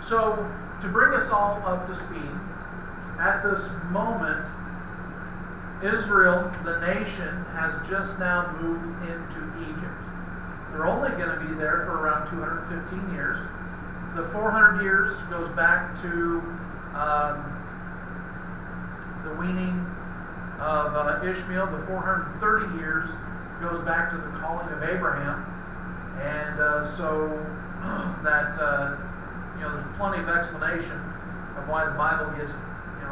So, to bring us all up to speed, at this moment, Israel, the nation, has just now moved into Egypt. They're only going to be there for around 215 years. The 400 years goes back to the weaning of Ishmael. The 430 years goes back to the calling of Abraham. And so that, there's plenty of explanation of why the Bible gives,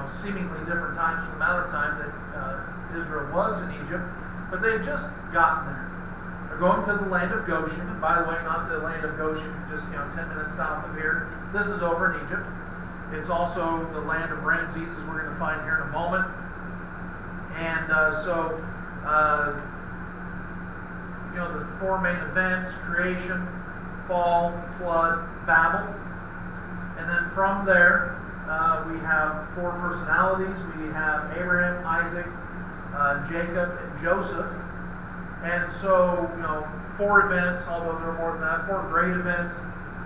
seemingly different times from the amount of time that Israel was in Egypt. But they've just gotten there. They're going to the land of Goshen. And by the way, not the land of Goshen, just 10 minutes south of here. This is over in Egypt. It's also the land of Ramses, as we're going to find here in a moment. And the four main events: creation, fall, flood, Babel. And then from there, we have four personalities. We have Abraham, Isaac, Jacob, and Joseph. And so, four events, although there are more than that, four great events,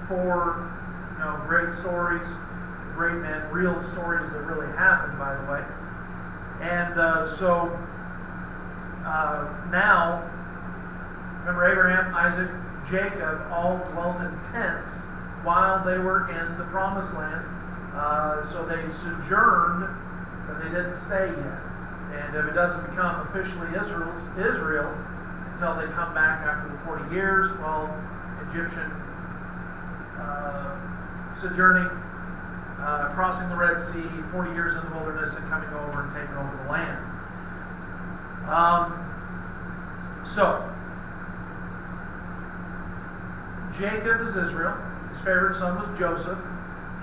four, great stories, great and real stories that really happened, by the way. And now, remember Abraham, Isaac, Jacob all dwelt in tents while they were in the Promised Land. So they sojourned, but they didn't stay yet. And if it doesn't become officially Israel until they come back after the 40 years, Egyptian sojourning, crossing the Red Sea, 40 years in the wilderness, and coming over and taking over the land. So, Jacob is Israel. His favorite son was Joseph.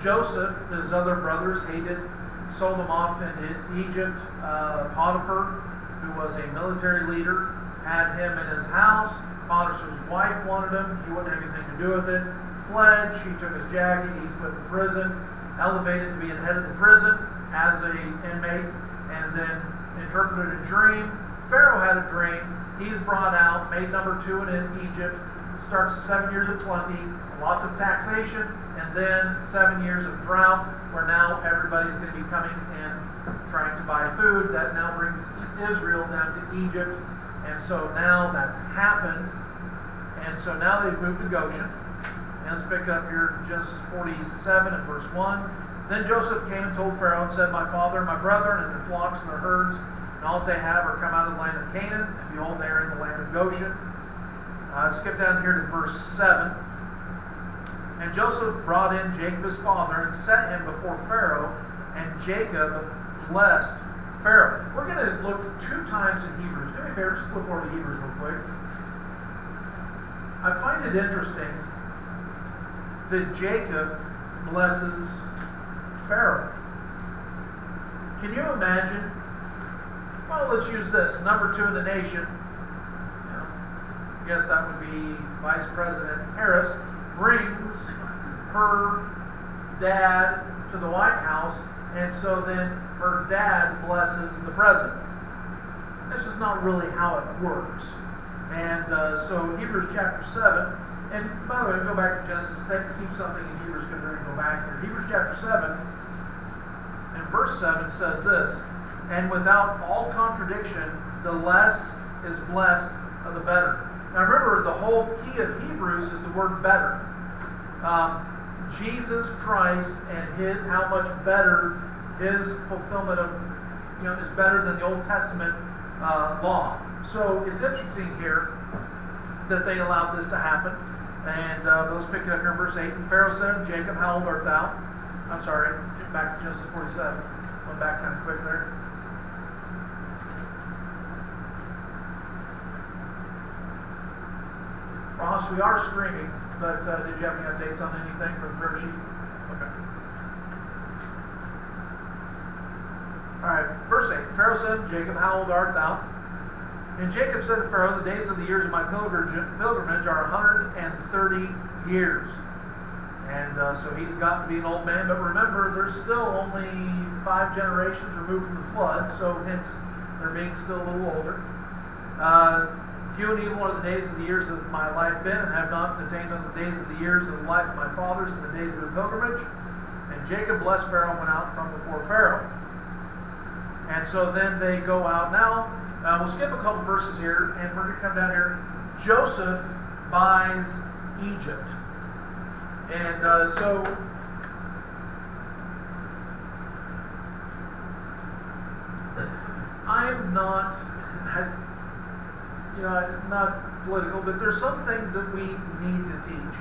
Joseph, his other brothers hated, sold him off into Egypt. Potiphar, who was a military leader, had him in his house. Potiphar's wife wanted him. He wouldn't have anything to do with it. Fled. She took his jacket. He's put in prison. Elevated to be the head of the prison as an inmate. And then interpreted a dream. Pharaoh had a dream. He's brought out, made number 2 in Egypt. Starts the 7 years of plenty, lots of taxation, and then 7 years of drought, where now everybody's going to be coming and trying to buy food. That now brings Israel down to Egypt. And so now that's happened. And so now they've moved to Goshen. And let's pick up here in Genesis 47 and verse 1. Then Joseph came and told Pharaoh and said, My father and my brethren and their flocks and their herds and all that they have are come out of the land of Canaan, and behold, they are in the land of Goshen. Skip down here to verse 7. And Joseph brought in Jacob his father and set him before Pharaoh, and Jacob blessed Pharaoh. We're going to look 2 times in Hebrews. Do me a favor, just flip over to Hebrews real quick. I find it interesting that Jacob blesses Pharaoh. Can you imagine? Well, let's use this. Number 2 in the nation. I guess that would be Vice President Harris, brings her dad to the White House, and so then her dad blesses the president. That's just not really how it works. And so Hebrews chapter 7, and by the way, go back to Genesis, keep something in Hebrews because we're going to go back here. Hebrews chapter 7 and verse 7 says this, And without all contradiction, the less is blessed of the better. Now remember, the whole key of Hebrews is the word better. Jesus Christ and how much better his fulfillment of, is better than the Old Testament law. So it's interesting here that they allowed this to happen. And let's pick it up here in verse 8. And Pharaoh said unto Jacob, How old art thou? I'm sorry, back to Genesis 47. Went back kind of quick there. Ross, we are streaming, but did you have any updates on anything from the prayer sheet? Okay. All right, verse 8. Pharaoh said to Jacob, How old art thou? And Jacob said to Pharaoh, The days of the years of my pilgrimage are 130 years. And so he's gotten to be an old man, but remember, there's still only 5 generations removed from the flood, so hence they're being still a little older. Few and evil are the days of the years of my life been, and have not attained unto the days of the years of the life of my fathers, and the days of their pilgrimage. Jacob blessed Pharaoh and went out from before Pharaoh. And so then they go out. Now, we'll skip a couple verses here, and we're going to come down here. Joseph buys Egypt. And so I'm not, not political, but there's some things that we need to teach.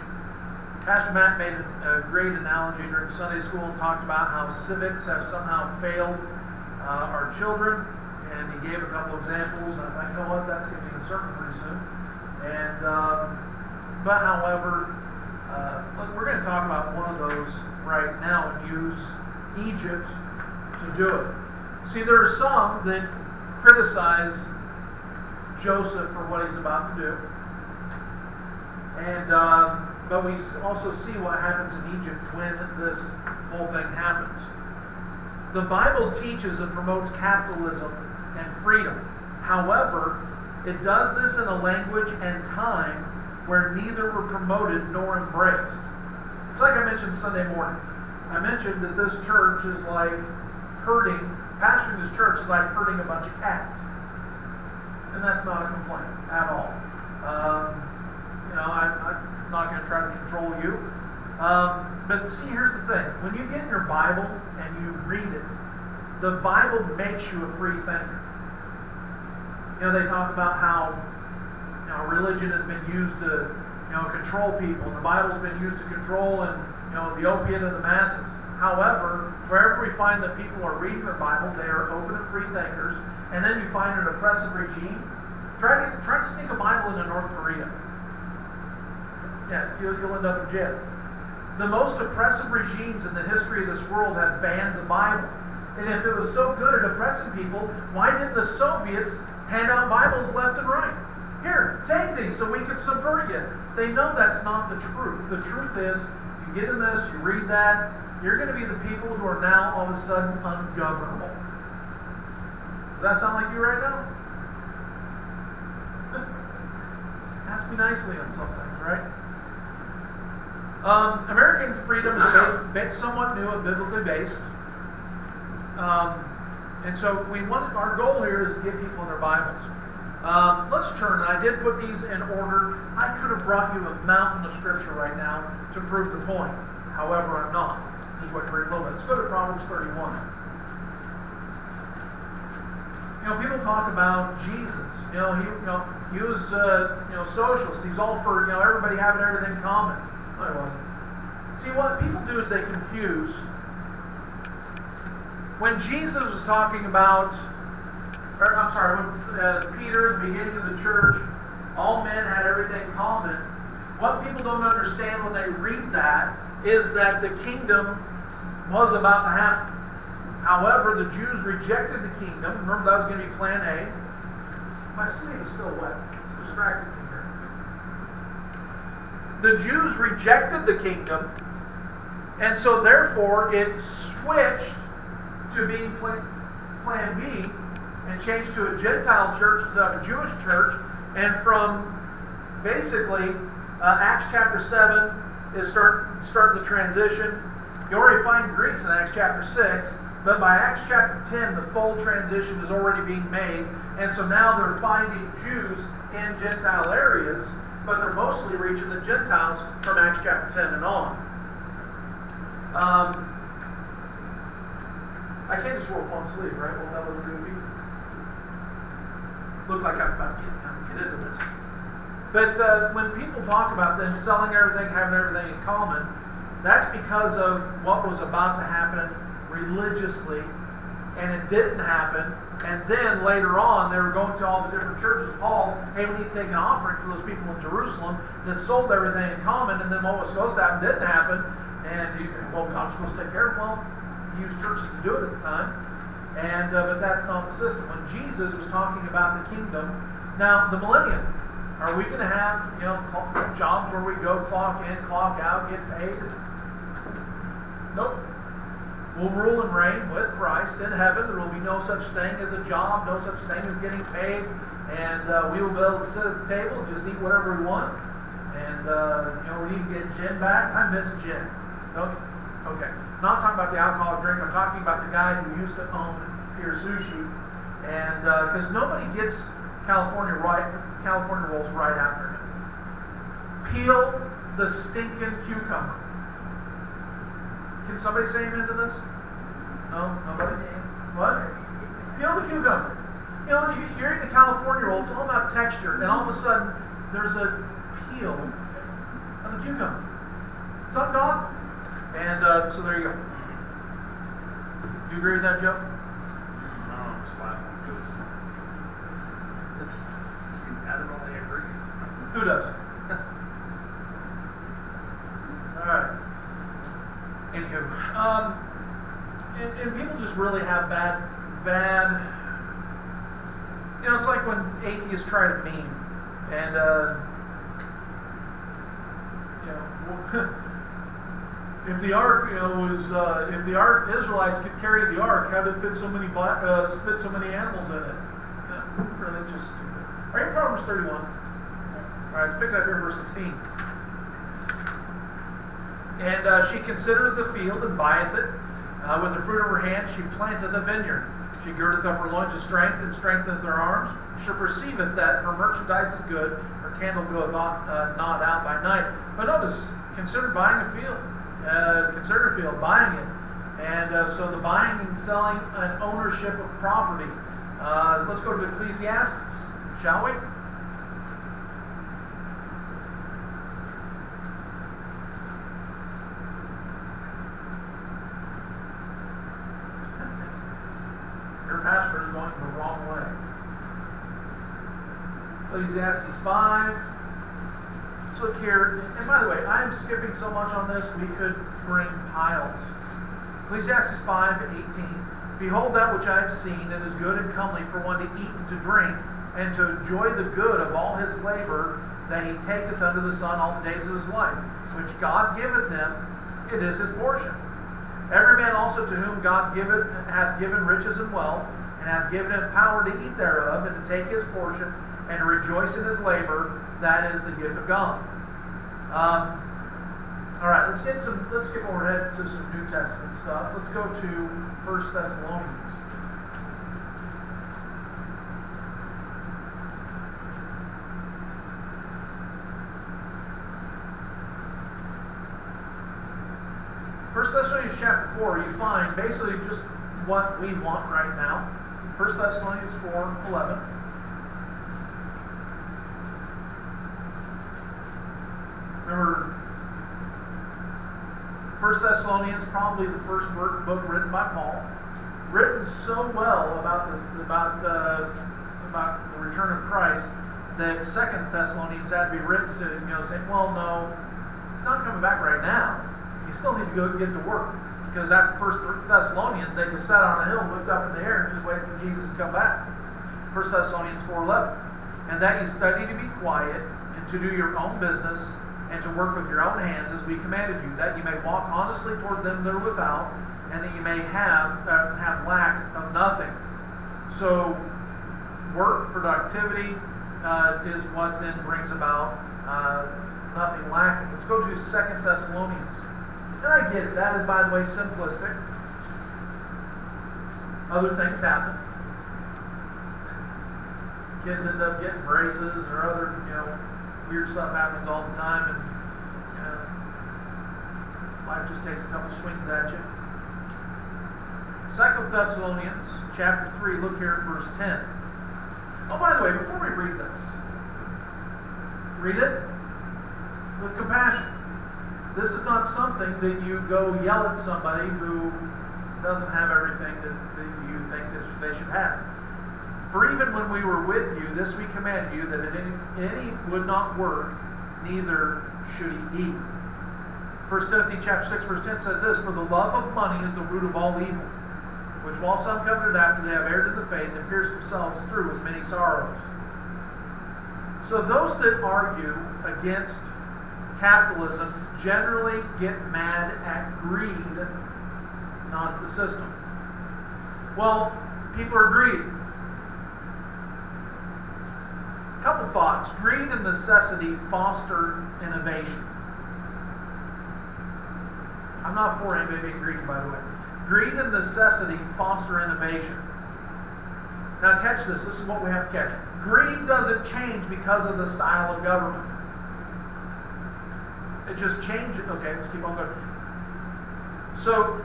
Pastor Matt made a great analogy during Sunday school and talked about how civics have somehow failed our children, and he gave a couple examples. And I thought, you know what, that's going to be a sermon pretty soon. And but however, we're going to talk about one of those right now and use Egypt to do it. See, there are some that criticize Joseph for what he's about to do, and but we also see what happens in Egypt when this whole thing happens. The Bible teaches and promotes capitalism and freedom. However, it does this in a language and time where neither were promoted nor embraced. It's like I mentioned Sunday morning. I mentioned that this church is like pastoring this church is like herding a bunch of cats. And that's not a complaint at all. I'm not going to try to control you. But see, here's the thing. When you get in your Bible and you read it, the Bible makes you a free thinker. They talk about how religion has been used to control people, and the Bible's been used to control the opiate of the masses. However, wherever we find that people are reading their Bibles, they are open and free thinkers, and then you find an oppressive regime. Try to sneak a Bible into North Korea. Yeah, you'll end up in jail. The most oppressive regimes in the history of this world have banned the Bible. And if it was so good at oppressing people, why didn't the Soviets hand out Bibles left and right? Here, take these so we can subvert you. They know that's not the truth. The truth is, you get in this, you read that, you're going to be the people who are now all of a sudden ungovernable. Does that sound like you right now? Ask me nicely on some things, right? American freedom is somewhat new and biblically based. And so our goal here is to get people in their Bibles. Let's turn, and I did put these in order. I could have brought you a mountain of scripture right now to prove the point. However, I'm not. Just wait for a little bit. Let's go to Proverbs 31. People talk about Jesus. He was socialist. He was all for everybody having everything common. No, he wasn't. See, what people do is they confuse. When Jesus was talking about, when Peter, the beginning of the church, all men had everything common. What people don't understand when they read that is that the kingdom was about to happen. However, the Jews rejected the kingdom. Remember, that was going to be plan A. My sleeve is still wet. It's distracting me here. The Jews rejected the kingdom, and so therefore it switched to being plan B and changed to a Gentile church instead of a Jewish church. And from basically Acts chapter 7 is starting the transition. You already find Greeks in Acts chapter 6, but by Acts chapter 10, the full transition is already being made. And so now they're finding Jews in Gentile areas, but they're mostly reaching the Gentiles from Acts chapter 10 and on. I can't just work one sleeve, right? Well, that look goofy. Look like I'm about to get into this. But when people talk about then selling everything, having everything in common, that's because of what was about to happen religiously, and it didn't happen. And then later on, they were going to all the different churches. Paul, hey, we need to take an offering for those people in Jerusalem that sold everything in common, and then what was supposed to happen didn't happen. And you think, well, God's supposed to take care of it. Well, he used churches to do it at the time. And but that's not the system. When Jesus was talking about the kingdom, now the millennium, are we going to have jobs where we go clock in, clock out, get paid? Nope. We'll rule and reign with Christ in heaven. There will be no such thing as a job, no such thing as getting paid, and we will be able to sit at the table and just eat whatever we want. And we need to get Jen back. I miss Jen. Okay. Not talking about the alcoholic drink. I'm talking about the guy who used to own Pier Sushi, and because nobody gets California rolls right after him. Peel the stinking cucumber. Can somebody say amen to this? No? Nobody? What? Peel the cucumber. You know, when you're eating a California roll, it's all about texture, and all of a sudden, there's a peel of the cucumber. It's ungodly. And so there you go. You agree with that, Joe? No, I'm just laughing because it's adamantly agrees. Who does? Alright. Anywho, and people just really have bad, you know, it's like when atheists try to meme, and, you know, if the ark, you know, was, if the ark, Israelites could carry the ark, how did it fit so many animals in it? Yeah, really just stupid. All right, Proverbs 31. All right, let's pick it up here in verse 16. And she considereth the field and buyeth it. With the fruit of her hand she planteth a vineyard. She girdeth up her loins with strength and strengtheneth her arms. She perceiveth that her merchandise is good. Her candle goeth not out by night. But notice, consider buying a field. Consider a field, buying it. And so the buying and selling and ownership of property. Let's go to Ecclesiastes, shall we? Your pastor is going the wrong way. Ecclesiastes 5. Let's look here. And by the way, I am skipping so much on this, we could bring piles. Ecclesiastes 5:18. Behold that which I have seen, it is good and comely for one to eat and to drink, and to enjoy the good of all his labor that he taketh under the sun all the days of his life, which God giveth him, it is his portion. Every man also to whom God hath given riches and wealth, and hath given him power to eat thereof, and to take his portion, and to rejoice in his labor, that is the gift of God. All right, let's skip overhead to some New Testament stuff. Let's go to 1 Thessalonians. First Thessalonians chapter 4, you find basically just what we want right now. 1 Thessalonians 4:11. Remember, 1 Thessalonians, probably the first book written by Paul, written so well about the return of Christ that 2 Thessalonians had to be written to say, well, no, he's not coming back right now. You still need to go get to work. Because after 1 Thessalonians, they just sat on a hill, looked up in the air, and just waited for Jesus to come back. 1 Thessalonians 4:11. And that you study to be quiet, and to do your own business, and to work with your own hands as we commanded you, that you may walk honestly toward them that are without, and that you may have lack of nothing. So, work, productivity, is what then brings about nothing lacking. Let's go to 2 Thessalonians. And I get it. That is, by the way, simplistic. Other things happen. Kids end up getting braces or other, weird stuff happens all the time, and life just takes a couple swings at you. 2 Thessalonians chapter 3, look here at verse 10. Oh, by the way, before we read this, read it with compassion. This is not something that you go yell at somebody who doesn't have everything that you think that they should have. For even when we were with you, this we command you, that if any would not work, neither should he eat. 1 Timothy chapter 6, verse 10 says this, for the love of money is the root of all evil, which while some coveted after they have erred in the faith and pierced themselves through with many sorrows. So those that argue against capitalism generally get mad at greed, not at the system. Well, people are greedy. A couple thoughts. Greed and necessity foster innovation. I'm not for anybody being greedy, by the way. Greed and necessity foster innovation. Now catch this. This is what we have to catch. Greed doesn't change because of the style of government. It just changes. Okay, let's keep on going. So,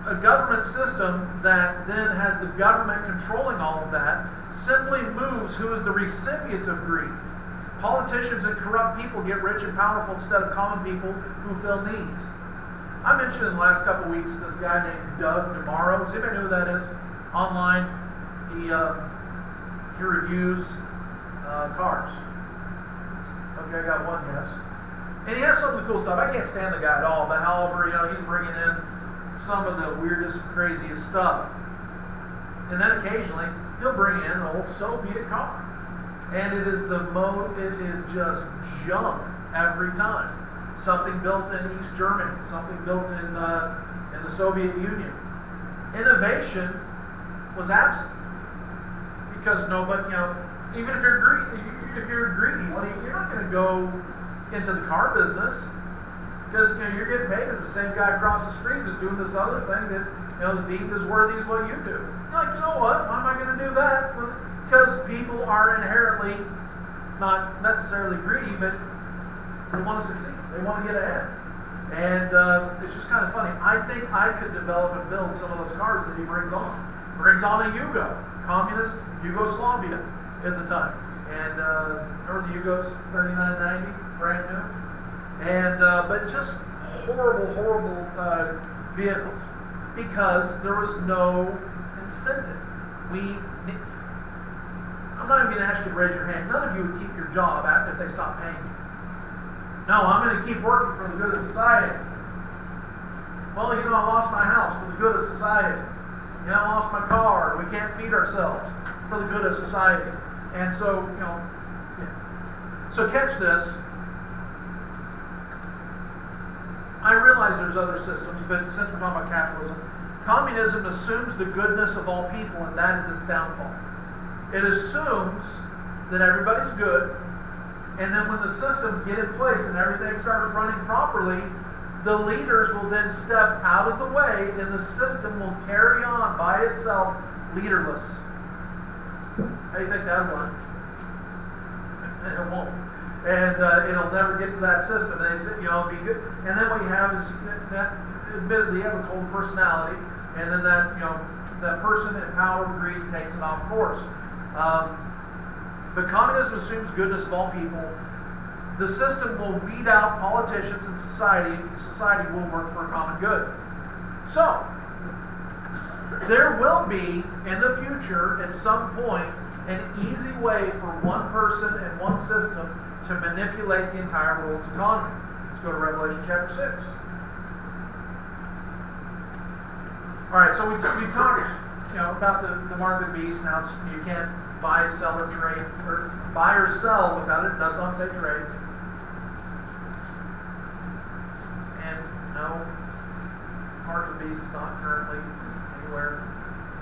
a government system that then has the government controlling all of that simply moves who is the recipient of greed. Politicians and corrupt people get rich and powerful instead of common people who fill needs. I mentioned in the last couple of weeks this guy named Doug DeMauro. Does anybody know who that is? Online, he reviews cars. Okay, I got one guess. And he has some of the cool stuff. I can't stand the guy at all, but however, he's bringing in some of the weirdest, craziest stuff. And then occasionally, he'll bring in an old Soviet car. And it is just junk every time. Something built in East Germany, something built in the Soviet Union. Innovation was absent because nobody, even if you're greedy, you're not going to go into the car business because you're getting paid as the same guy across the street who's doing this other thing that is deemed as worthy as what you do. You're like, you know what? Why am I going to do that? Because people are inherently not necessarily greedy, but they want to succeed. They want to get ahead. And it's just kind of funny. I think I could develop and build some of those cars that he brings on. Brings on a Yugo, communist Yugoslavia at the time. And remember the Yugos, 3990, brand new? And but just horrible vehicles because there was no incentive. I'm not even going to ask you to raise your hand. None of you would keep your job if they stopped paying you. No, I'm going to keep working for the good of society. Well, I lost my house for the good of society. I lost my car. We can't feed ourselves for the good of society. And so, So catch this. I realize there's other systems, but since we're talking about capitalism, communism assumes the goodness of all people, and that is its downfall. It assumes that everybody's good, and then when the systems get in place and everything starts running properly, the leaders will then step out of the way, and the system will carry on by itself, leaderless. How do you think that'll run? It won't. And it'll never get to that system. And it'll be good. And then what you have is that admittedly you have a cold personality, and then that person in power and greed takes it off course. But communism assumes goodness of all people. The system will weed out politicians and society. Society will work for a common good. So, there will be, in the future, at some point, an easy way for one person and one system to manipulate the entire world's economy. Let's go to Revelation chapter 6. All right, so we've talked about the mark of the beast. Now, you can't buy, sell, or trade, or buy or sell without it. It does not say trade. And no, mark of the beast is not currently anywhere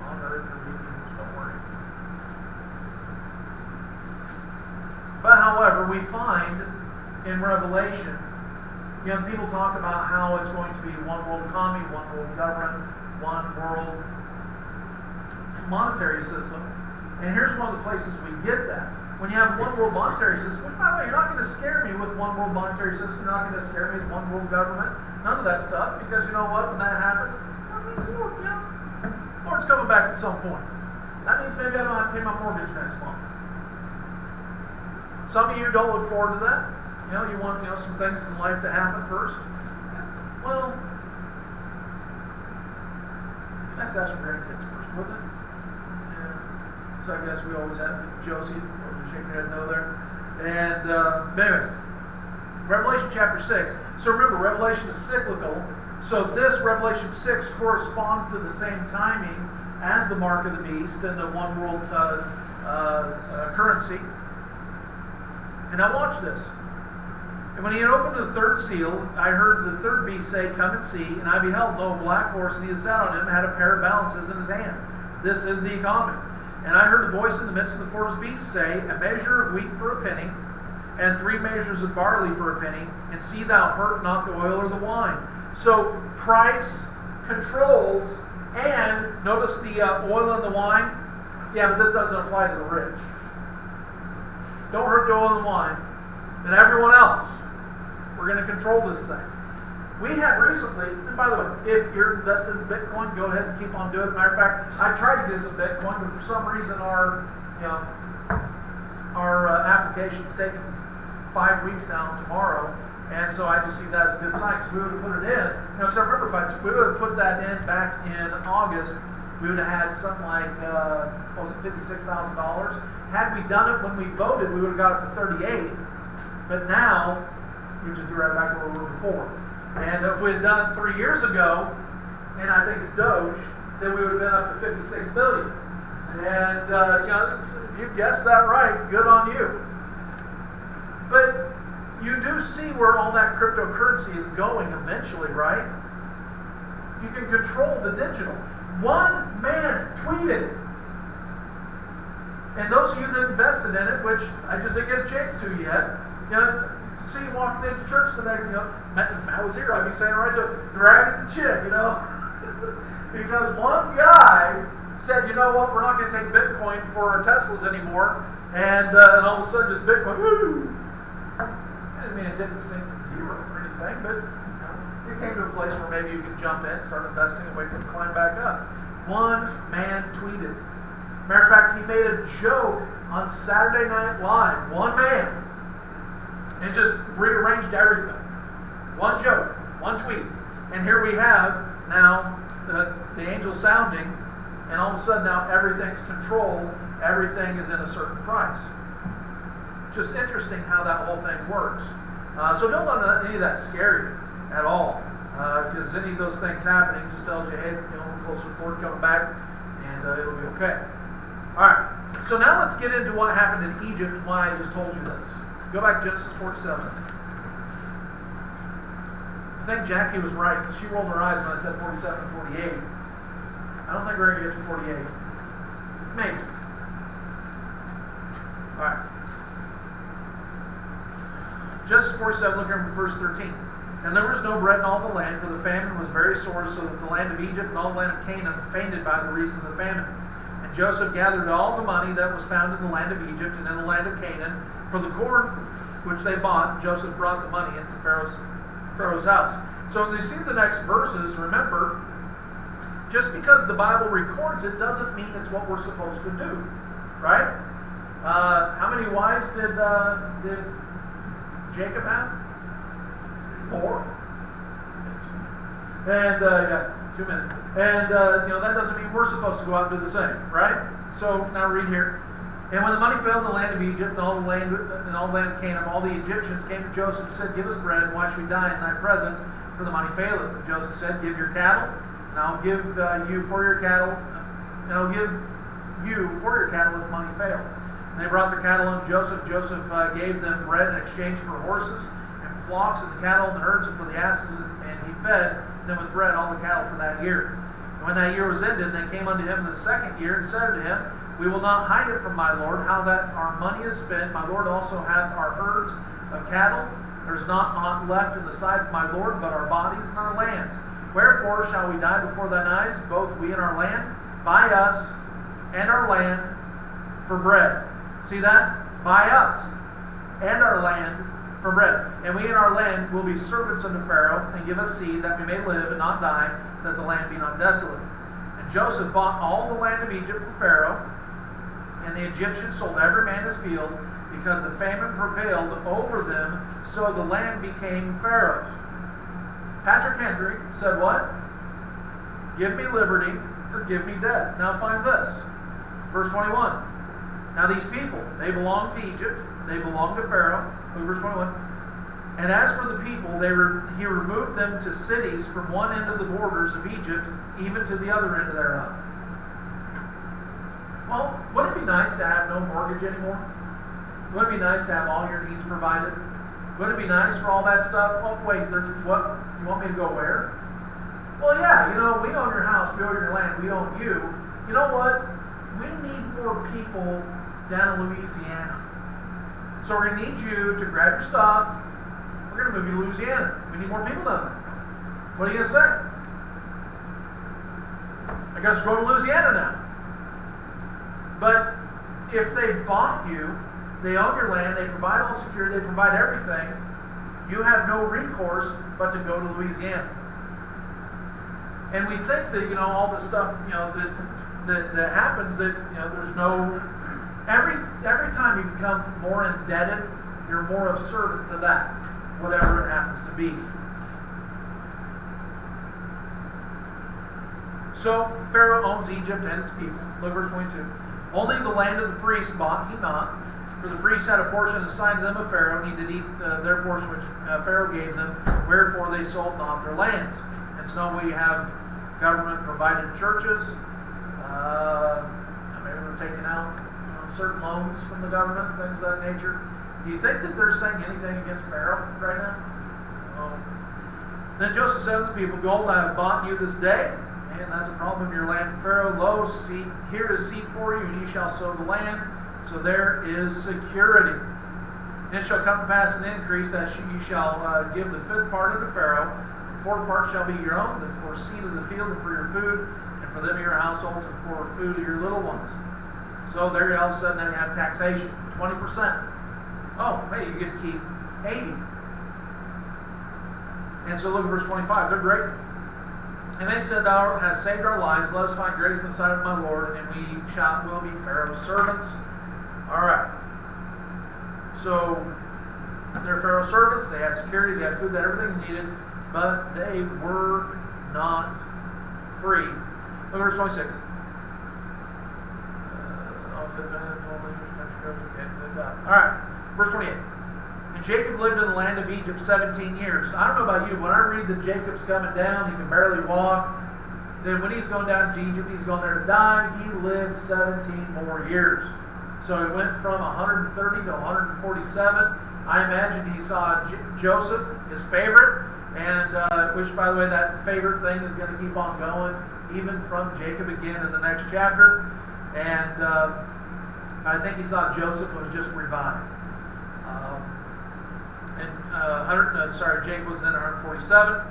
on earth for humans, don't worry. But however, we find in Revelation, people talk about how it's going to be one world economy, one world government, one world monetary system. And here's one of the places we get that. When you have one world monetary system, which by the way, you're not going to scare me with one world monetary system, you're not going to scare me with one world government, none of that stuff, because you know what, when that happens, that means Lord's coming back at some point. That means maybe I don't have to pay my mortgage next month. Some of you don't look forward to that. You want some things in life to happen first. Well, nice to have some grandkids first, wouldn't it? Yeah. So I guess we always have Josie, shaking your head no there. And but anyways, Revelation chapter 6. So remember, Revelation is cyclical. So this Revelation 6 corresponds to the same timing as the mark of the beast and the one world currency. And now watch this. And when he had opened the third seal, I heard the third beast say, "Come and see." And I beheld, lo, a black horse, and he that sat on him had a pair of balances in his hand. This is the economy. And I heard a voice in the midst of the four beasts say, "A measure of wheat for a penny, and 3 measures of barley for a penny, and see thou hurt not the oil or the wine." So price controls, and notice the oil and the wine. Yeah, but this doesn't apply to the rich. Don't hurt the oil and wine. And everyone else, we're going to control this thing. We had recently, and by the way, if you're invested in Bitcoin, go ahead and keep on doing it. Matter of fact, I tried to get some Bitcoin, but for some reason our application's taking 5 weeks now tomorrow, and so I just see that as a good sign because we would have put it in. Because I remember if we would have put that in back in August, we would have had something like $56,000. Had we done it when we voted, we would have got up to 38. But now we just do right back where we were before. And if we had done it 3 years ago, and I think it's Doge, then we would have been up to 56 billion. And if you guessed that right, good on you. But you do see where all that cryptocurrency is going eventually, right? You can control the digital. One man tweeted. And those of you that invested in it, which I just didn't get a chance to yet, see you walked into church the next, if Matt was here, I'd be saying right to dragging the chick, because one guy said, you know what, we're not going to take Bitcoin for our Teslas anymore, and all of a sudden just Bitcoin, woo! I mean, it didn't sink to zero or anything, but it came to a place where maybe you can jump in, start investing, and wait for it to climb back up. One man tweeted. Matter of fact, he made a joke on Saturday Night Live. One man. And just rearranged everything. One joke, one tweet. And here we have now the angel sounding, and all of a sudden now everything's controlled, everything is in a certain price. Just interesting how that whole thing works. So don't let any of that scare you at all. Because any of those things happening just tells you, hey, close report coming back, and it'll be okay. Alright, so now let's get into what happened in Egypt and why I just told you this. Go back to Genesis 47. I think Jackie was right because she rolled her eyes when I said 47 and 48. I don't think we're going to get to 48. Maybe. Alright. Genesis 47, look here from verse 13. And there was no bread in all the land, for the famine was very sore, so that the land of Egypt and all the land of Canaan fainted by the reason of the famine. And Joseph gathered all the money that was found in the land of Egypt and in the land of Canaan, for the corn which they bought. Joseph brought the money into Pharaoh's house. So when you see the next verses, remember, just because the Bible records it doesn't mean it's what we're supposed to do, right? How many wives did Jacob have? 4. And 2 minutes. And that doesn't mean we're supposed to go out and do the same, right? So now read here. And when the money failed in the land of Egypt and all the land of Canaan, all the Egyptians came to Joseph and said, "Give us bread, and why should we die in thy presence? For the money faileth." And Joseph said, "Give your cattle, and I'll give you for your cattle, and I'll give you for your cattle if money fail." And they brought their cattle unto Joseph. Joseph gave them bread in exchange for horses and for flocks and the cattle and the herds and for the asses, and he fed them with bread all the cattle for that year. And when that year was ended, they came unto him in the second year and said unto him, "We will not hide it from my Lord, how that our money is spent. My Lord also hath our herds of cattle. There is not aught left in the sight of my Lord, but our bodies and our lands. Wherefore shall we die before thine eyes, both we and our land? Buy us and our land for bread." See that? Buy us and our land for bread. "And we and our land will be servants unto Pharaoh, and give us seed, that we may live and not die, that the land be not desolate." And Joseph bought all the land of Egypt for Pharaoh, and the Egyptians sold every man his field, because the famine prevailed over them, so the land became Pharaoh's. Patrick Henry said what? "Give me liberty, or give me death." Now find this. Verse 21. Now these people, they belong to Egypt, they belong to Pharaoh. Look at verse 21. "And as for the people, he removed them to cities from one end of the borders of Egypt, even to the other end thereof." Well, wouldn't it be nice to have no mortgage anymore? Wouldn't it be nice to have all your needs provided? Wouldn't it be nice for all that stuff? Oh, wait, what? You want me to go where? Well, yeah, we own your house, we own your land, we own you. You know what? We need more people down in Louisiana. So we're going to need you to grab your stuff. We're going to move you to Louisiana. We need more people down there. What are you going to say? I guess we're going to Louisiana now. But if they bought you, they own your land, they provide all security, they provide everything, you have no recourse but to go to Louisiana. And we think that, all this stuff, that happens, that, there's no, every time you become more indebted, you're more subservient to that, whatever it happens to be. So Pharaoh owns Egypt and its people. Look at verse 22. Only the land of the priests bought he not, for the priests had a portion assigned to them of Pharaoh, and he did eat their portion which Pharaoh gave them, wherefore they sold not their lands. And so we have government-provided churches. Maybe they're taking out certain loans from the government, things of that nature. Do you think that they're saying anything against Pharaoh right now? Then Joseph said to the people, behold, I have bought you this day, and that's a problem in your land for Pharaoh. Lo, here is seed for you, and ye shall sow the land. So there is security. And it shall come to pass and increase that ye shall give the fifth part unto Pharaoh. The fourth part shall be your own, for seed of the field and for your food, and for them of your households, and for food of your little ones. So there all of a sudden now you have taxation, 20%. Oh, hey, you get to keep 80. And so look at verse 25. They're grateful. And they said, thou hast saved our lives. Let us find grace in the sight of my Lord, and we will be Pharaoh's servants. All right. So they're Pharaoh's servants. They had security. They had food. They had everything they needed. But they were not free. Look at verse 26. All right. Verse 28. And Jacob lived in the land of Egypt 17 years. I don't know about you. When I read that Jacob's coming down, he can barely walk. Then when he's going down to Egypt, he's going there to die. He lived 17 more years. So he went from 130 to 147. I imagine he saw Joseph, his favorite, and which, by the way, that favorite thing is going to keep on going, even from Jacob again in the next chapter. And I think he saw Joseph was just revived. Jacob was then 147.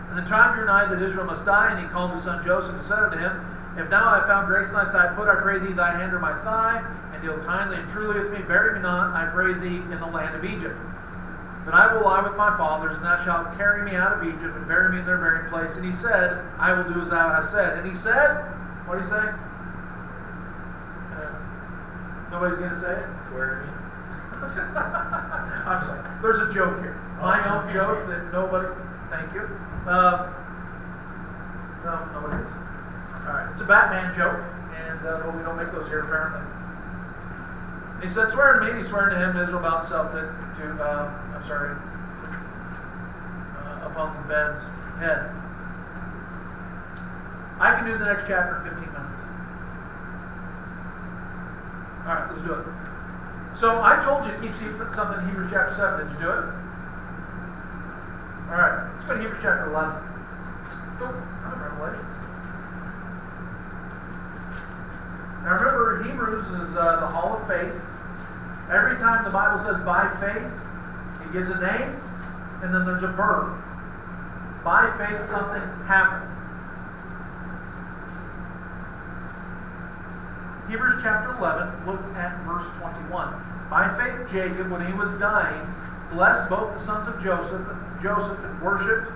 And the time drew nigh that Israel must die, and he called his son Joseph and said unto him, If now I have found grace in thy sight, put, I pray thee, thy hand on my thigh, and deal kindly and truly with me. Bury me not, I pray thee, in the land of Egypt. But I will lie with my fathers, and thou shalt carry me out of Egypt, and bury me in their burying place. And he said, I will do as thou hast said. And he said, what did he say? Nobody's going to say it? Swear to me. I'm sorry. There's a joke here. My own joke that nobody. Thank you. No, nobody is. All right. It's a Batman joke, and but we don't make those here apparently. He said, "Swear to me." And he swore to him, Israel, about himself upon the bed's head. I can do the next chapter in 15 minutes. All right, let's do it. So I told you to keep something in Hebrews chapter 7. Did you do it? All right, let's go to Hebrews chapter 11. Oh, Revelation. Now remember, Hebrews is the hall of faith. Every time the Bible says by faith, it gives a name, and then there's a verb. By faith, something happened. Hebrews chapter 11, look at verse 21. By faith, Jacob, when he was dying, blessed both the sons of Joseph and worshipped,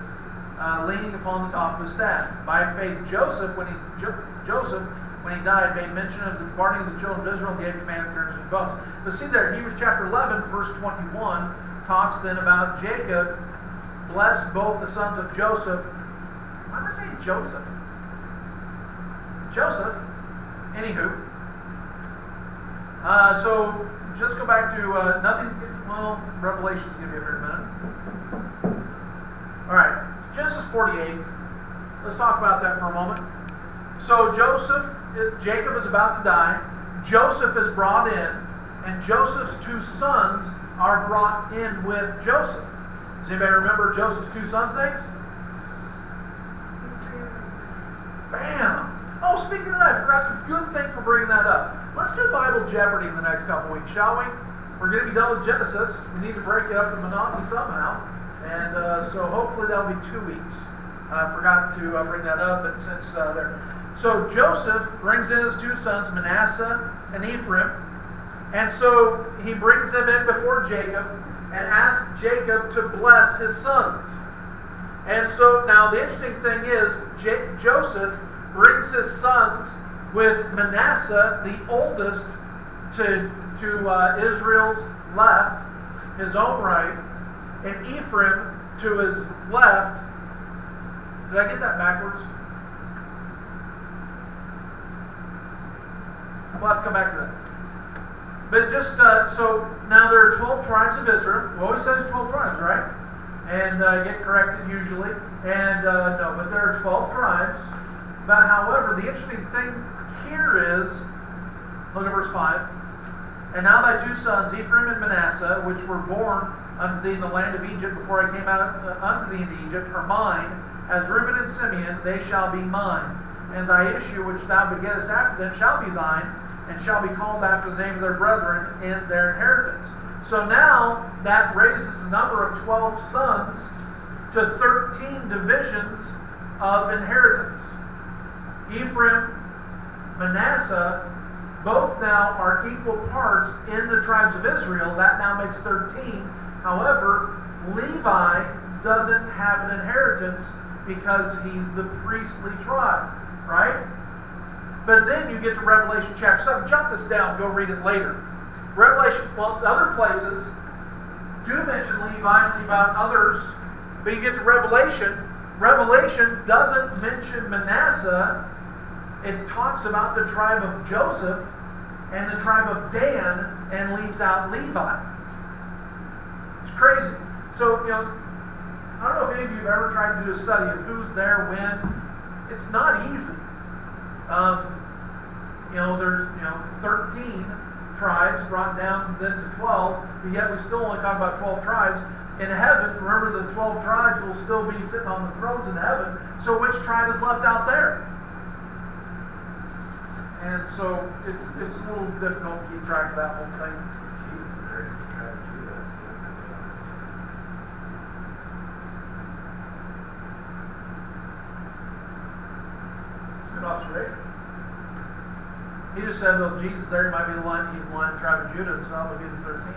leaning upon the top of his staff. By faith, Joseph, when he died, made mention of the departing of the children of Israel and gave command concerning his bones. But see there, Hebrews chapter 11, verse 21, talks then about Jacob blessed both the sons of Joseph. Why am I saying Joseph? Joseph. Anywho. So just go back to Revelation's going to be here in a minute. All right, Genesis 48. Let's talk about that for a moment. So Jacob is about to die. Joseph is brought in, and Joseph's two sons are brought in with Joseph. Does anybody remember Joseph's two sons' names? Bam! Oh, speaking of that, I forgot. Good thing for bringing that up. Let's do Bible Jeopardy in the next couple weeks, shall we? We're going to be done with Genesis. We need to break it up to monotony somehow. And so hopefully that'll be 2 weeks. I forgot to bring that up, but since there. So Joseph brings in his two sons, Manasseh and Ephraim. And so he brings them in before Jacob and asks Jacob to bless his sons. And so now the interesting thing is, Joseph brings his sons with Manasseh, the oldest, to Israel's left, his own right, and Ephraim to his left. Did I get that backwards? We'll have to come back to that. But just, so now there are 12 tribes of Israel. We always say there's 12 tribes, right? And get corrected usually. And no, but there are 12 tribes. But however, the interesting thing here is, look at verse 5. And now thy two sons, Ephraim and Manasseh, which were born unto thee in the land of Egypt before I came out unto thee into Egypt, are mine. As Reuben and Simeon, they shall be mine. And thy issue which thou begettest after them shall be thine, and shall be called after the name of their brethren in their inheritance. So now that raises the number of 12 sons to 13 divisions of inheritance. Ephraim, Manasseh, both now are equal parts in the tribes of Israel. That now makes 13. However, Levi doesn't have an inheritance because he's the priestly tribe, right? But then you get to Revelation chapter 7. Jot this down. Go read it later. Revelation, well, other places do mention Levi and leave out others. But you get to Revelation. Revelation doesn't mention Manasseh. It talks about the tribe of Joseph and the tribe of Dan and leaves out Levi. It's crazy. So, I don't know if any of you have ever tried to do a study of who's there when. It's not easy. There's 13 tribes brought down then to 12, but yet we still only talk about 12 tribes. In heaven, remember the 12 tribes will still be sitting on the thrones in heaven, so which tribe is left out there? And so it's a little difficult to keep track of that whole thing. Jesus, there is the tribe of Judah. It's a good observation. He just said, well, Jesus there, he might be the line, he's the line of the tribe of Judah, so that would be the 13th.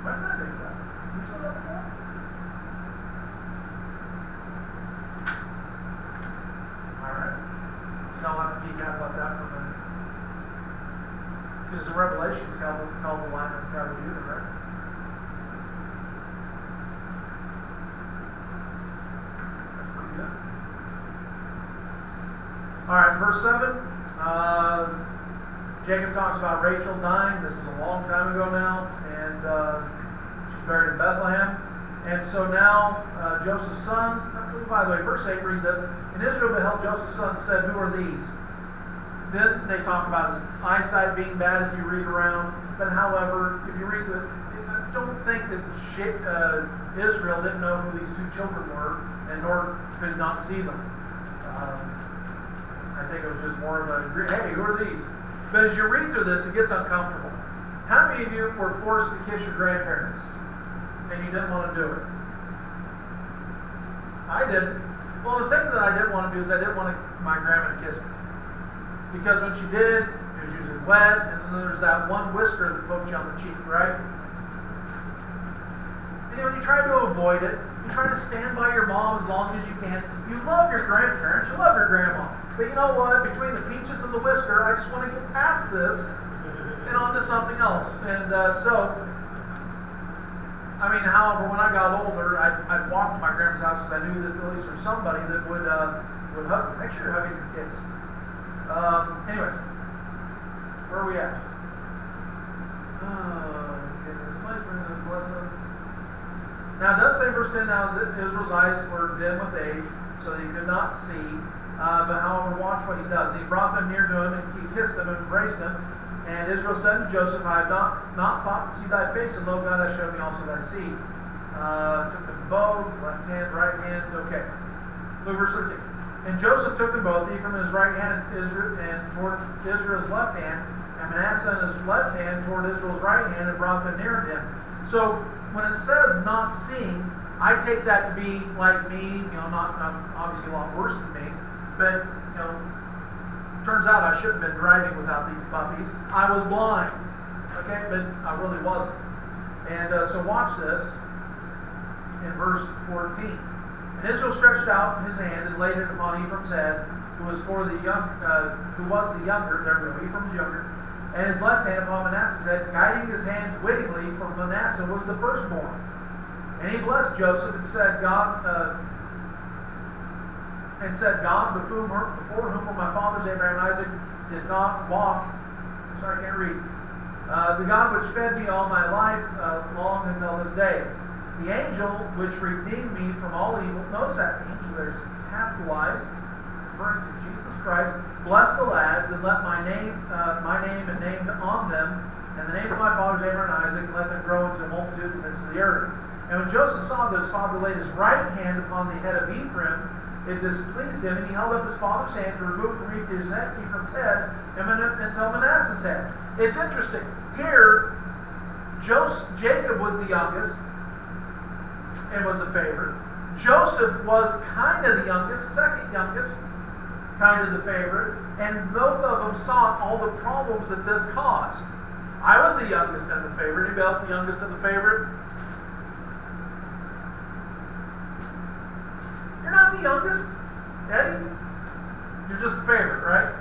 Why did I think of that? Have you said that before? Alright. So I'll have to geek out about that for a minute. Because the Revelation is called the line of the tribe of Judah, right? That's pretty good. Alright, verse 7. Jacob talks about Rachel dying. This is a long time ago now, and she's buried in Bethlehem. And so now Joseph's sons, by the way, verse 8 read this, and Israel beheld Joseph's sons and said, who are these? Then they talk about his eyesight being bad if you read around. But however, if you read don't think that Israel didn't know who these two children were, and nor could not see them. I think it was just more of a, hey, who are these? But as you read through this, it gets uncomfortable. How many of you were forced to kiss your grandparents and you didn't want to do it? I didn't. Well, the thing that I didn't want to do is I didn't want my grandma to kiss me. Because when she did, it was usually wet, and then there's that one whisker that poked you on the cheek, right? And you try to avoid it. You try to stand by your mom as long as you can. You love your grandparents. You love your grandma. But you know what? Between the peaches and the whisker, I just want to get past this and on to something else. And however, when I got older, I'd walk to my grandma's house because I knew that at least there's somebody that would hug. Make sure you're hugging your kids. Anyways, where are we at? Now it does say verse 10, now Israel's eyes were dim with age, so that he could not see. But however, watch what he does. He brought them near to him, and he kissed them and embraced them. And Israel said to Joseph, I have not thought to see thy face, and lo, God hath showed me also thy seed. Took them both, left hand, right hand. Okay. Look verse 13. And Joseph took them both, Ephraim in his right hand and toward Israel's left hand, and Manasseh in his left hand toward Israel's right hand, and brought them near him. So when it says not seeing, I take that to be like me, not obviously a lot worse than me, but, turns out I shouldn't have been driving without these puppies. I was blind, okay, but I really wasn't. And so watch this in verse 14. And Israel stretched out his hand and laid it upon Ephraim's head, who was the younger, there we go, Ephraim's younger, and his left hand upon Manasseh's head, guiding his hands wittingly, for Manasseh was the firstborn. And he blessed Joseph and said, God, before whom my fathers Abraham and Isaac did not walk. Sorry, I can't read. The God which fed me all my life long until this day. The angel which redeemed me from all evil. Notice that angel there's capitalized, referring to Jesus Christ. Bless the lads and let my name and named on them, and the name of my fathers Abraham and Isaac, and let them grow into a multitude in the midst of the earth. And when Joseph saw that his father laid his right hand upon the head of Ephraim, it displeased him, and he held up his father's hand to remove from Ephraim's head until Manasseh's head. It's interesting. Here, Jacob was the youngest and was the favorite. Joseph was kind of the youngest, second youngest, kind of the favorite, and both of them saw all the problems that this caused. I was the youngest and the favorite. Anybody else the youngest and the favorite? You're not the youngest, Eddie. You're just the favorite, right?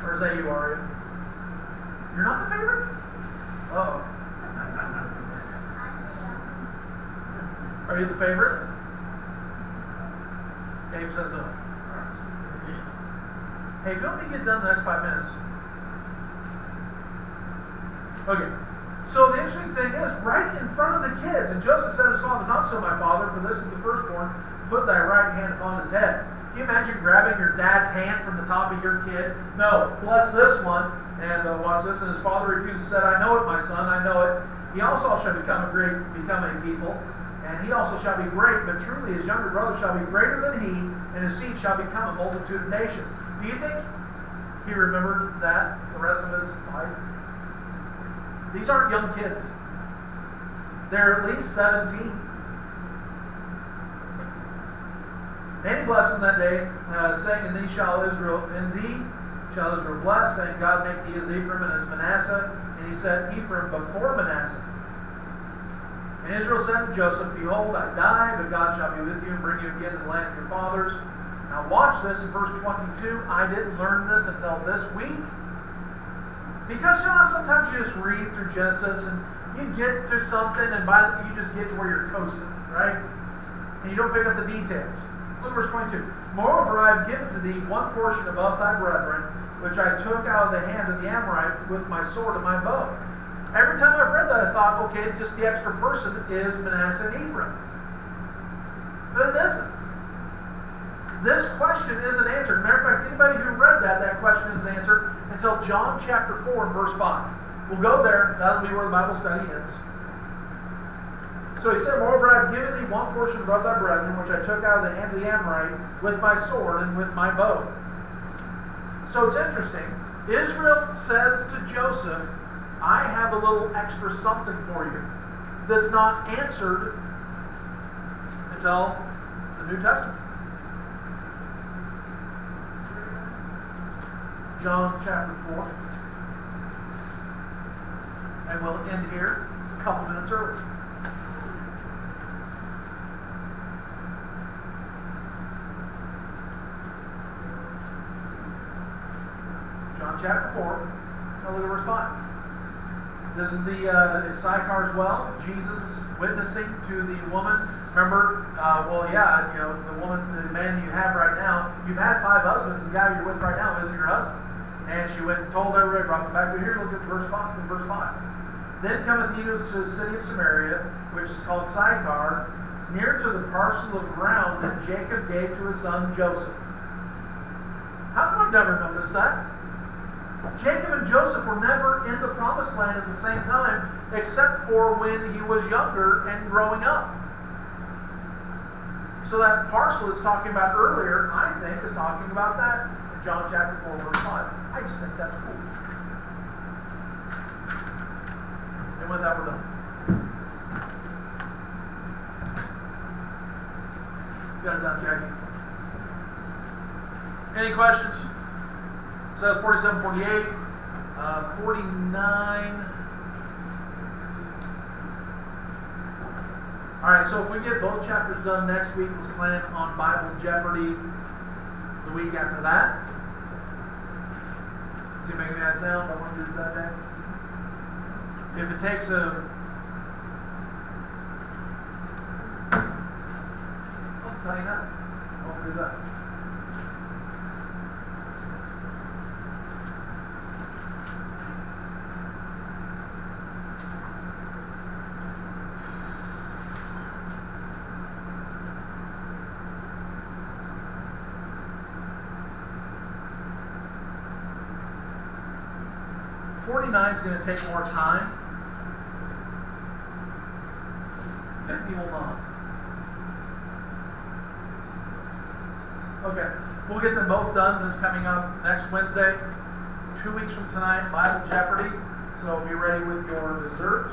Or is that you, Aria? You're not the favorite? Uh-oh. Are you the favorite? Abe says no. Hey, if you want me to get done in the next 5 minutes. Okay. So the interesting thing is, right in front of the kids, and Joseph said to his father, not so, my father, for this is the firstborn, put thy right hand upon his head. Can you imagine grabbing your dad's hand from the top of your kid? No, bless this one, and watch this. And his father refused and said, I know it, my son, I know it. He also shall become a people, and he also shall be great, but truly his younger brother shall be greater than he, and his seed shall become a multitude of nations. Do you think he remembered that the rest of his life? These aren't young kids. They're at least 17. And he blessed them that day, saying, In thee shall Israel bless, saying, God make thee as Ephraim and as Manasseh. And he set Ephraim before Manasseh. And Israel said to Joseph, Behold, I die, but God shall be with you and bring you again to the land of your fathers. Now watch this in verse 22. I didn't learn this until this week. Because sometimes you just read through Genesis and you get through something and you just get to where you're coasting, right? And you don't pick up the details. Look at verse 22. Moreover, I have given to thee one portion above thy brethren, which I took out of the hand of the Amorite with my sword and my bow. Every time I've read that, I thought, okay, just the extra person is Manasseh and Ephraim. But it isn't. This question isn't answered. Matter of fact, anybody who read that question isn't answered until John chapter 4 and verse 5. We'll go there. That'll be where the Bible study ends. So he said, Moreover, I have given thee one portion above thy brethren, which I took out of the hand of the Amorite with my sword and with my bow. So it's interesting. Israel says to Joseph, I have a little extra something for you that's not answered until the New Testament. John chapter 4. And we'll end here a couple minutes early. John chapter 4. Now look at verse 5. This is it's Sychar's well. Jesus witnessing to the woman. Remember, the man you have right now, you've had 5 husbands. The guy you're with right now isn't your husband. And she went and told everybody, brought them back. But here, look at verse 5. Then cometh he to the city of Samaria, which is called Sychar, near to the parcel of ground that Jacob gave to his son Joseph. How come I've never noticed that? Jacob and Joseph were never in the promised land at the same time, except for when he was younger and growing up. So that parcel it's talking about earlier, I think, is talking about that in John chapter 4, verse 5. I just think that's cool. And with that, we're done. got it done, Jackie. Any questions? So that's 47, 48, 49. All right, so if we get both chapters done next week, let's plan on Bible Jeopardy the week after that. Is he making me out of town? Don't want to do that day. If it takes let's tell you that. I'll do that. $49 is going to take more time. 50 will not. Okay, we'll get them both done. This coming up next Wednesday. 2 weeks from tonight, Bible Jeopardy. So be ready with your desserts.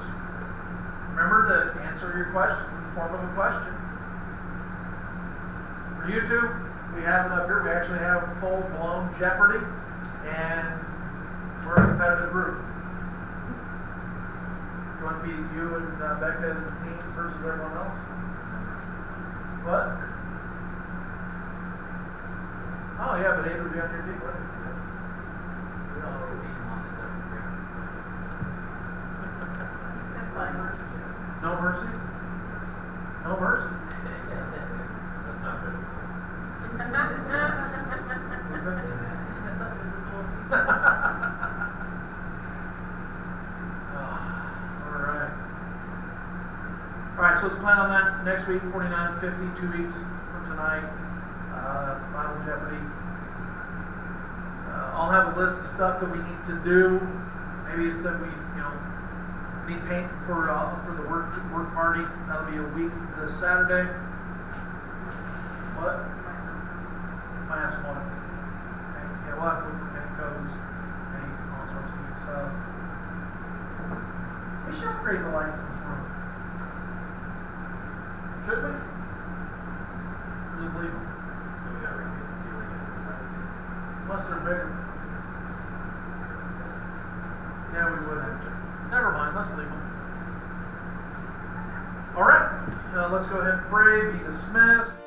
Remember to answer your questions in the form of a question. For YouTube, we have it up here. We actually have full-blown Jeopardy, and we're a competitive group. You want to be you and Becca and the team versus everyone else? What? Oh yeah, but Abe would be on your team, right? No mercy? No mercy? That's not good. What's that? Alright, so let's plan on that next week, 49, 50, 2 weeks from tonight. Bible Jeopardy. I'll have a list of stuff that we need to do. Maybe it's that we, need paint for the work party. That'll be a week from this Saturday. What? Might have some more. Okay. Yeah, we'll have to look for paint codes, paint, all sorts of good stuff. We should upgrade the lights in this room. Should we? Or just leave them? So we gotta repeat the ceiling and it's ready. Unless they're bigger. Yeah, we would have to. Never mind, let's leave them. All right, let's go ahead and pray, be dismissed.